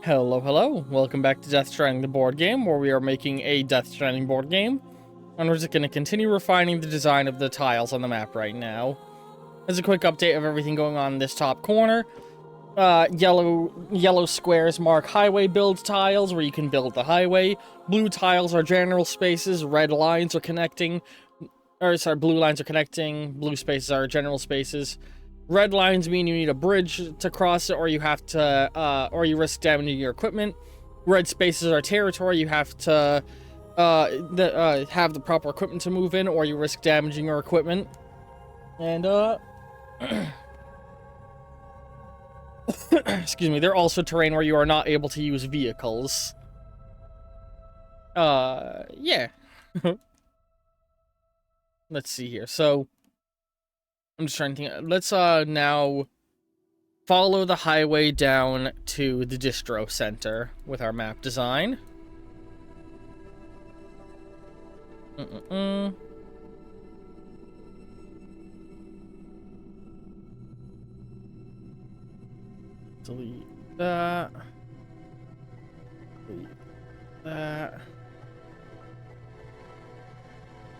Hello, hello. Welcome back to Death Stranding, the board game, where we are making a Death Stranding board game. And we're just going to continue refining the design of the tiles on the map right now. As a quick update of everything going on in this top corner. Yellow squares mark highway build tiles, where you can build the highway. Blue tiles are general spaces. Red lines are connecting. Blue lines are connecting. Blue spaces are general spaces. Red lines mean you need a bridge to cross it, or you have to, or you risk damaging your equipment. Red spaces are territory. You have to have the proper equipment to move in, or you risk damaging your equipment. And excuse me. They're also terrain where you are not able to use vehicles. Yeah. Let's see here. So I'm just trying to think. Let's now follow the highway down to the distro center with our map design. Delete that. Delete that.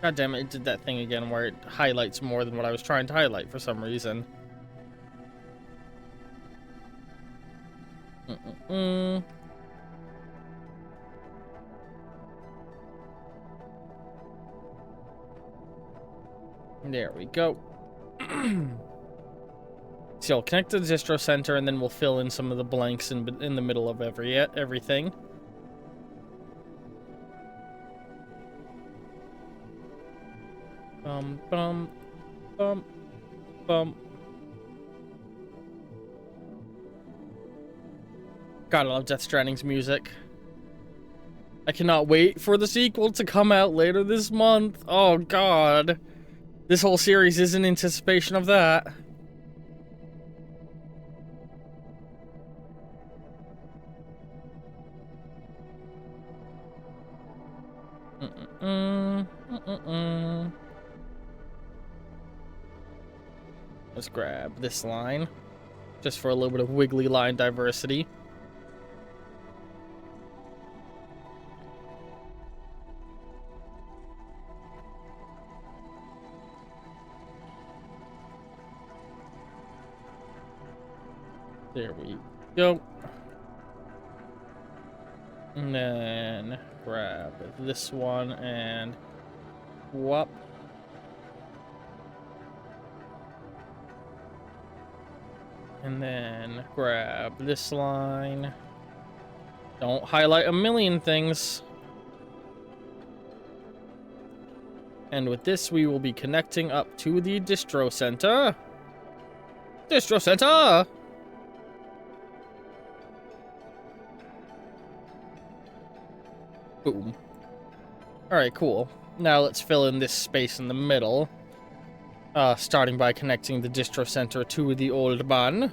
God damn it, it did that thing again where it highlights more than what I was trying to highlight for some reason. There we go. So I'll connect to the distro center, and then we'll fill in some of the blanks in the middle of everything. Bum, bum, bum, bum. God, I love Death Stranding's music. I cannot wait for the sequel to come out later this month. Oh, God. This whole series is in anticipation of that. Let's grab this line, just for a little bit of wiggly line diversity. There we go. And then grab this one and whoop. And then grab this line. Don't highlight a million things. And with this, we will be connecting up to the distro center. Distro center! Boom. Alright, cool. Now let's fill in this space in the middle. Starting by connecting the distro center to the old man.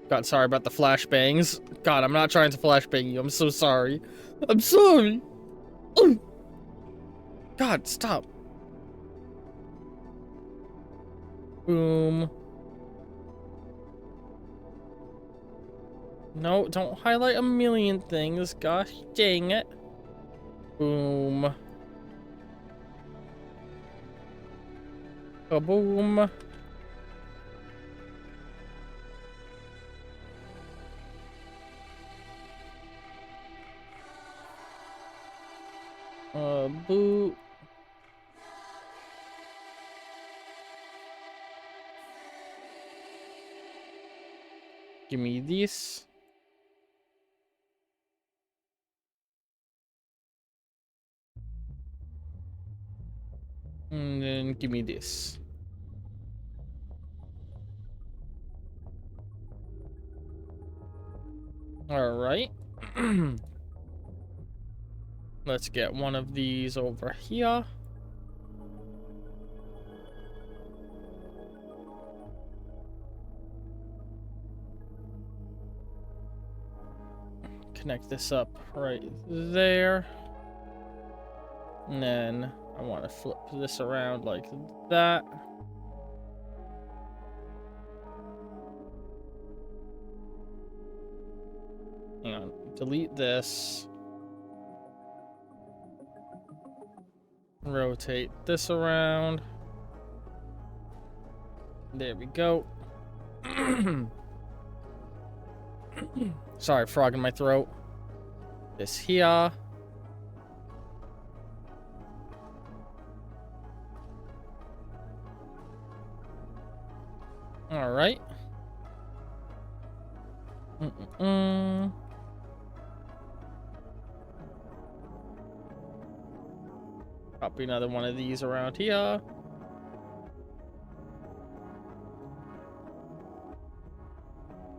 God, sorry about the flashbangs. God, I'm not trying to flashbang you. I'm so sorry. I'm sorry. God, stop. Boom. No, don't highlight a million things. Gosh dang it. Boom. Kaboom. Boo. Give me this. And then give me this. All right. Let's get one of these over here. Connect this up right there. And then I want to flip this around like that. Hang on. Delete this. Rotate this around. There we go. Sorry, frog in my throat. This here. All right. Copy another one of these around here.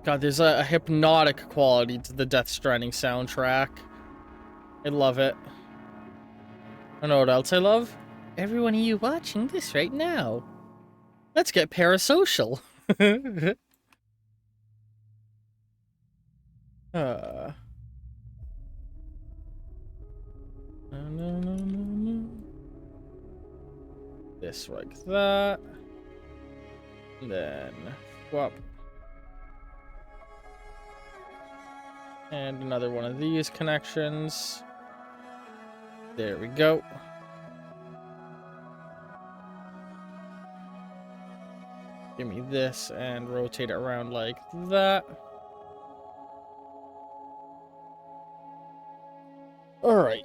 God, there's a hypnotic quality to the Death Stranding soundtrack. I love it. I know what else I love? Every one of you watching this right now. Let's get parasocial. No. This like that. And then swap. And another one of these connections. There we go. Give me this and rotate it around like that. All right.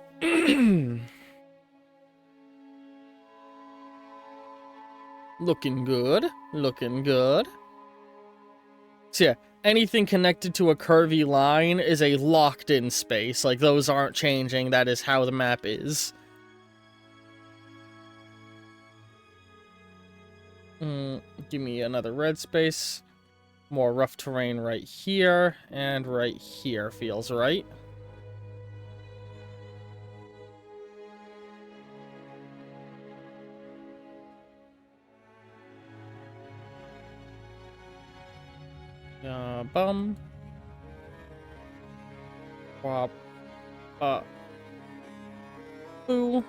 Looking good. Looking good. So yeah, anything connected to a curvy line is a locked-in space. Like, those aren't changing. That is how the map is. Give me another red space. More rough terrain right here. And right here feels right. Bum. Wop. Boo.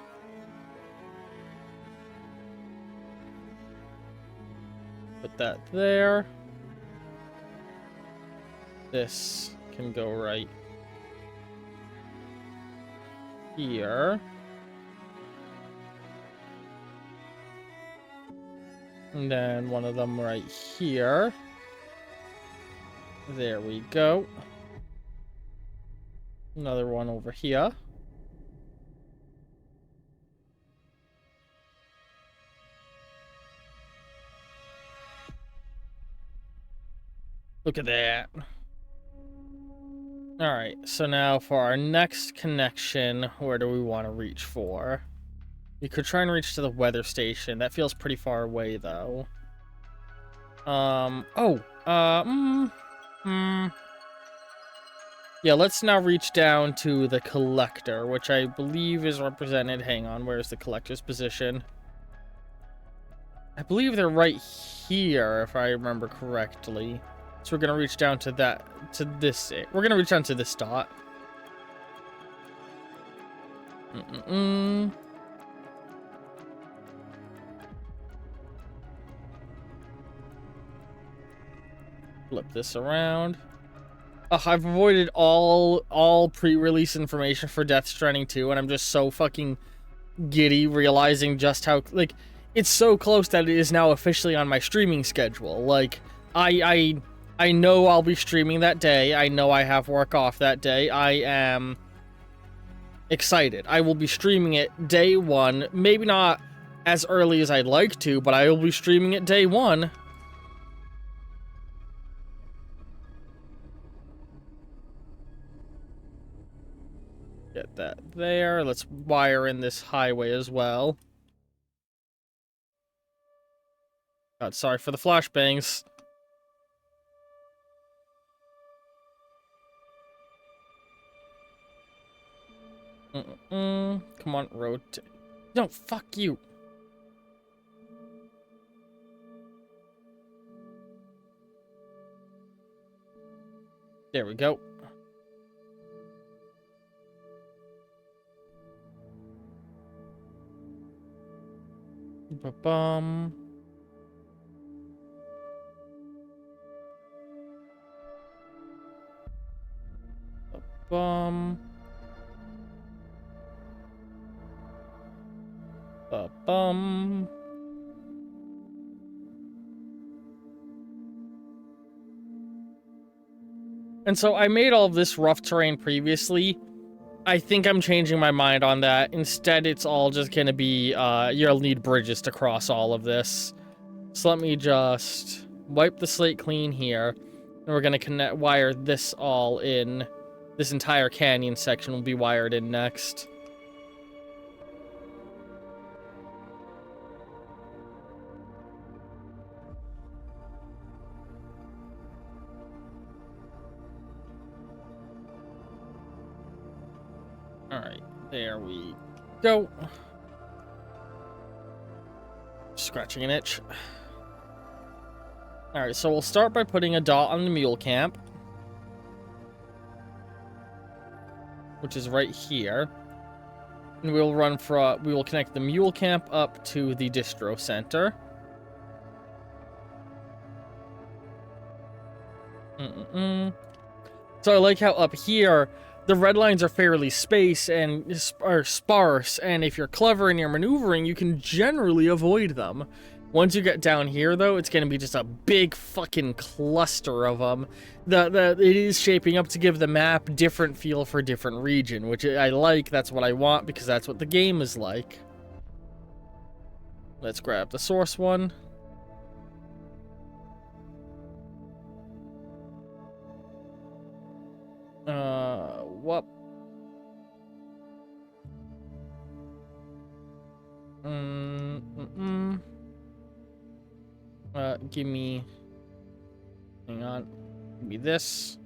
Put that there. This can go right here. And then one of them right here. There we go. Another one over here. Look at that. Alright, so now for our next connection, where do we want to reach for? We could try and reach to the weather station. That feels pretty far away, though. Yeah, let's now reach down to the collector, which I believe is represented. Hang on, where's the collector's position? I believe they're right here, if I remember correctly. So we're gonna reach down to that, to this. We're gonna reach down to this dot. Flip this around. I've avoided all pre-release information for Death Stranding 2, and I'm just so fucking giddy realizing just how, like, it's so close that it is now officially on my streaming schedule. Like, I know I'll be streaming that day. I know I have work off that day. I am excited. I will be streaming it day one. Maybe not as early as I'd like to, but I will be streaming it day one. Get that there. Let's wire in this highway as well. God, sorry for the flashbangs. Come on, rotate. No, fuck you. There we go. Ba-bum. Bum. Bum. And so I made all of this rough terrain previously. I think I'm changing my mind on that. Instead, it's all just gonna be, you'll need bridges to cross all of this. So let me just wipe the slate clean here. And we're gonna wire this all in. This entire canyon section will be wired in next. Alright, there we go. Scratching an itch. Alright, so we'll start by putting a dot on the mule camp, which is right here. And we will connect the mule camp up to the distro center. So I like how up here the red lines are fairly sparse, and if you're clever in your maneuvering, you can generally avoid them. Once you get down here, though, it's going to be just a big fucking cluster of them. It is shaping up to give the map different feel for different region, which I like. That's what I want, because that's what the game is like. Let's grab the source one. What? Give me... Hang on. Give me this.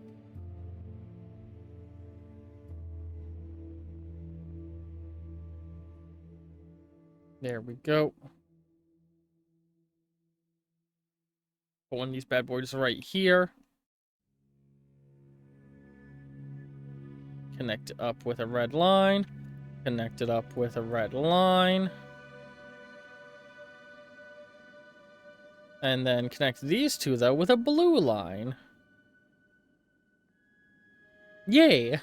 There we go. Put one of these bad boys right here. Connect it up with a red line. Connect it up with a red line. And then connect these two, though, with a blue line. Yay!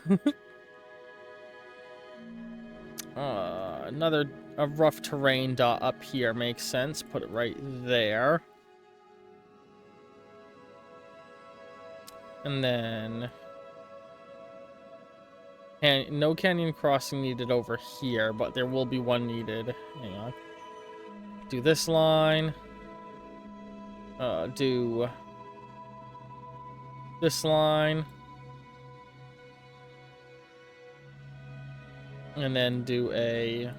Another rough terrain dot up here makes sense. Put it right there. And then... And no canyon crossing needed over here, but there will be one needed. Hang on. Do this line. Do this line. And then do a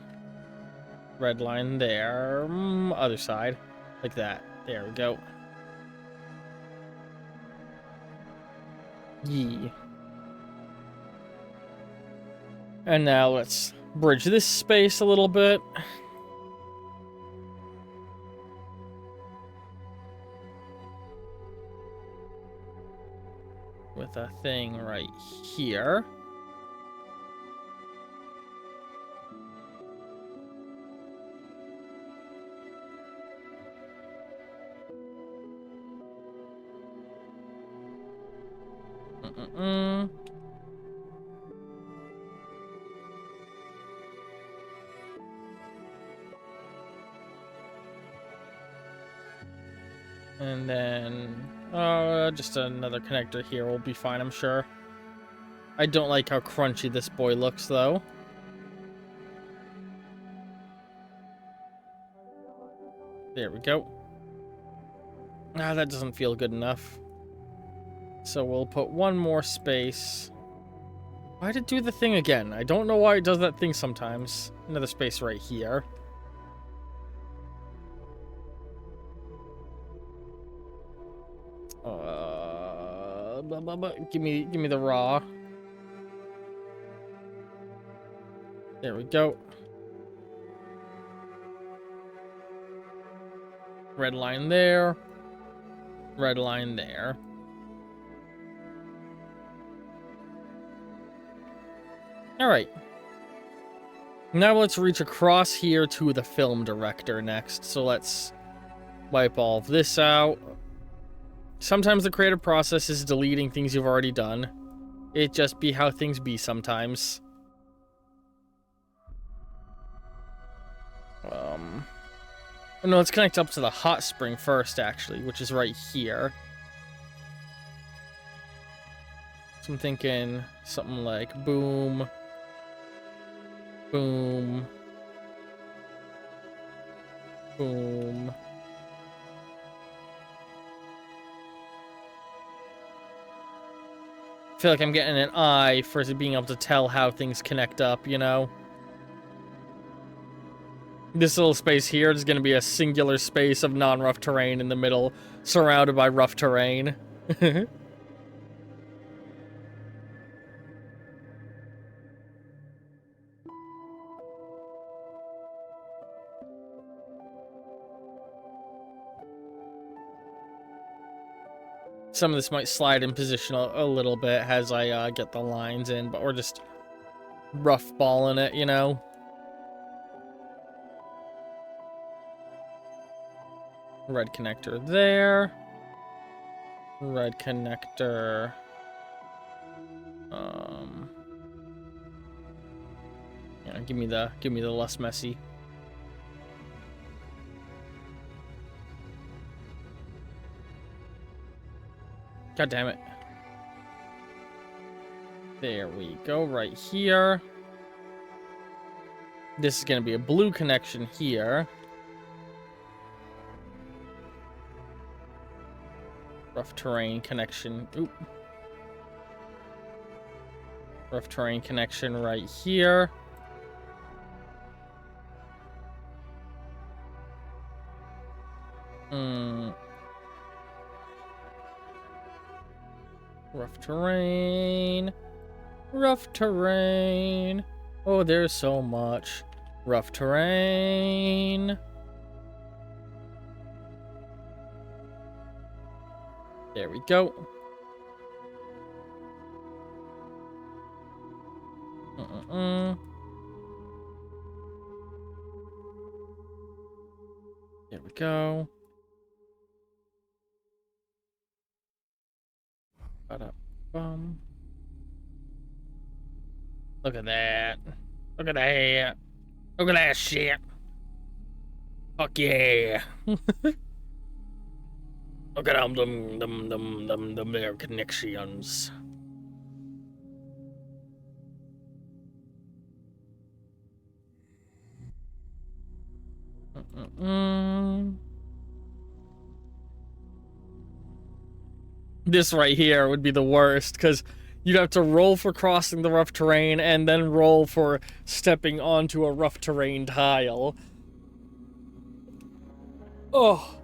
red line there. Other side. Like that. There we go. Yee. And now let's bridge this space a little bit. With a thing right here. And then, just another connector here will be fine, I'm sure. I don't like how crunchy this boy looks, though. There we go. Ah, that doesn't feel good enough. So we'll put one more space. Why did it do the thing again? I don't know why it does that thing sometimes. Another space right here. Give me the raw. There we go. Red line there. Red line there. Alright. Now let's reach across here to the film director next. So let's wipe all of this out. Sometimes the creative process is deleting things you've already done. It just be how things be sometimes. No, let's connect up to the hot spring first, actually, which is right here. So I'm thinking something like boom, boom, boom. I feel like I'm getting an eye for being able to tell how things connect up, you know? This little space here is going to be a singular space of non-rough terrain in the middle, surrounded by rough terrain. Some of this might slide in position a little bit as I get the lines in, but we're just rough balling it, you know? Red connector there. Red connector. Yeah, give me the less messy. God damn it. There we go, right here. This is gonna be a blue connection here. Rough terrain connection. Oop. Rough terrain connection right here. Rough terrain. Rough terrain. Oh, there's so much. Rough terrain. There we go. There we go. Ba-da-bum. Look at that. Look at that. Look at that shit. Fuck yeah. Look at them their connections. This right here would be the worst, because you'd have to roll for crossing the rough terrain and then roll for stepping onto a rough terrain tile. Oh.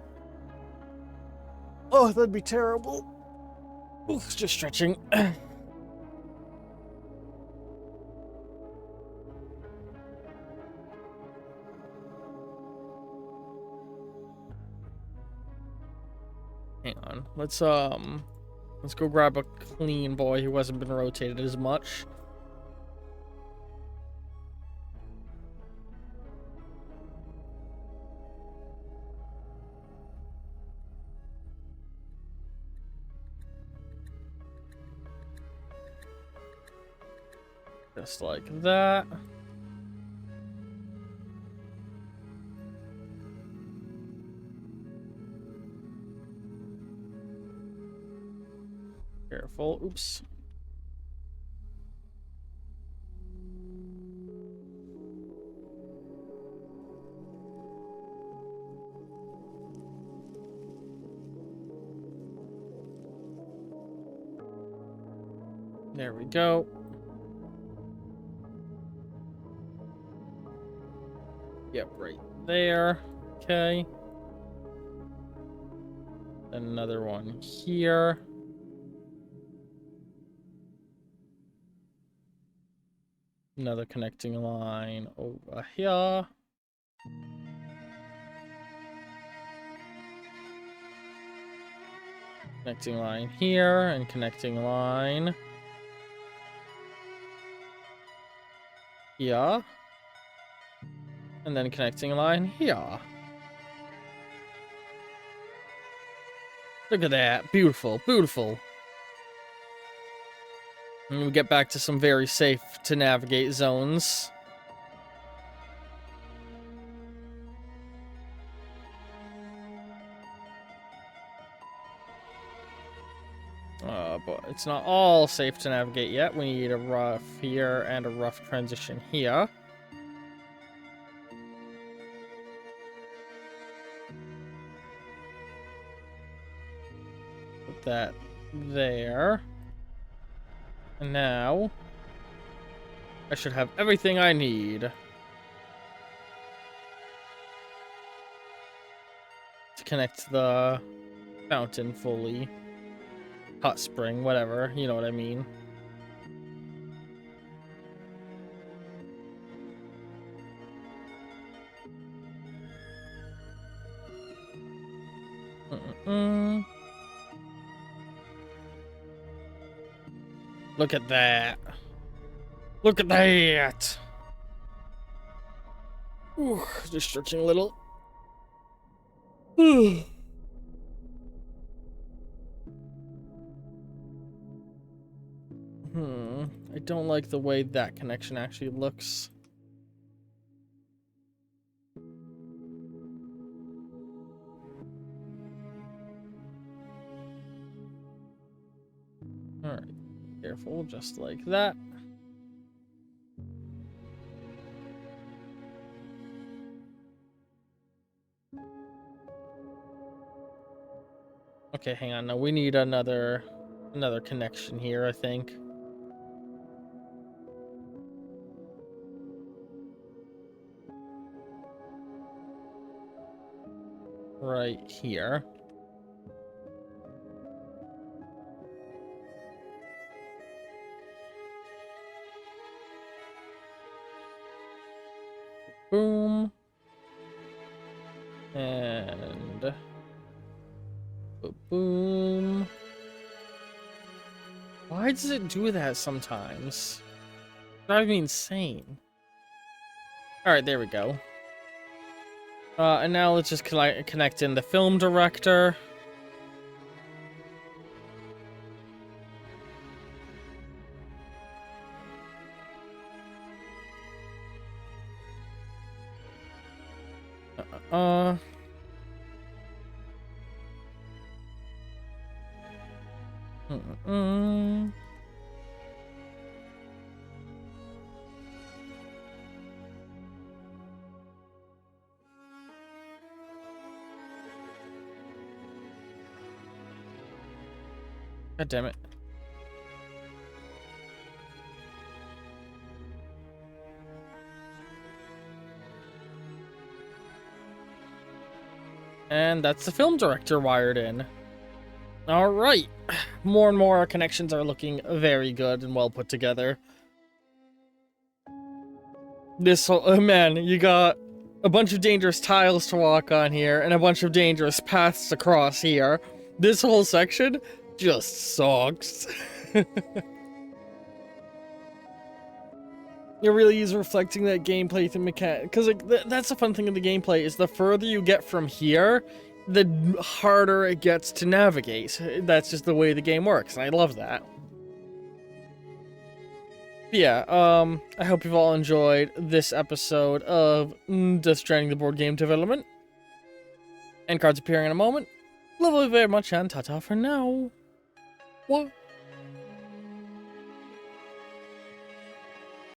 Oh, that'd be terrible. Ooh, it's just stretching. Hang on. Let's go grab a clean boy who hasn't been rotated as much. Just like that. Careful. Oops. There we go. Yep, right there. Okay. Another one here. Another connecting line over here. Connecting line here and connecting line here. And then connecting line here. Look at that. Beautiful, beautiful. And we get back to some very safe to navigate zones. But it's not all safe to navigate yet. We need a rough here and a rough transition here. Put that there. And now I should have everything I need to connect the fountain fully. Hot spring, whatever, you know what I mean. Look at that. Look at that. Ooh, just stretching a little. I don't like the way that connection actually looks. Alright, careful, just like that. Okay, hang on, no, we need another connection here, I think. Right here. Boom. And boom. Why does it do that sometimes? Drives me insane. Alright, there we go. And now let's just connect in the film director. God damn it. And that's the film director wired in. Alright. More and more our connections are looking very good and well put together. This whole... Oh man, you got a bunch of dangerous tiles to walk on here and a bunch of dangerous paths to cross here. This whole section just sucks. It really is reflecting that gameplay thing mechanic, because like that's the fun thing of the gameplay is the further you get from here, the harder it gets to navigate. That's just the way the game works, and I love that. Yeah, I hope you've all enjoyed this episode of Death Stranding, the board game development. End cards appearing in a moment. Love you very much, and ta-ta for now. What?